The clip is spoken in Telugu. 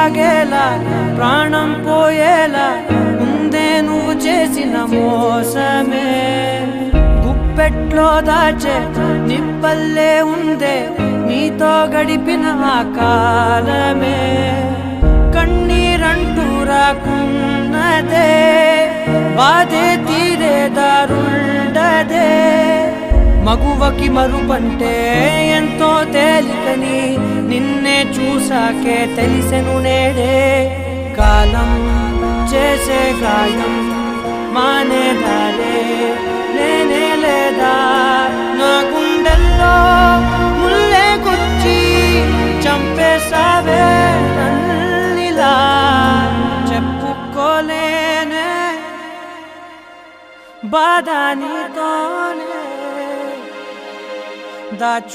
సాగేలా ప్రాణం పోయేలా ఉందే నువ్వు చేసిన మోసమే గుప్పెట్లో దాచే నిప్పల్లే ఉందే నీతో గడిపిన ఆ కాలమే కన్నీరంటూ రాకున్నదే బాధే తీరే దారుండదే మగువకి మరుపంటే ఎంతో తేలికని నిన్నే చూసాకే తెలిసెను నేడే కాలం చేసే గాయం మానేదారే లేనే లేదా నా గుండెల్లో ముల్లే గుచ్చి చంపేసావే నన్నిలా చెప్పుకోలేనే బాధ నీతోనే దాచు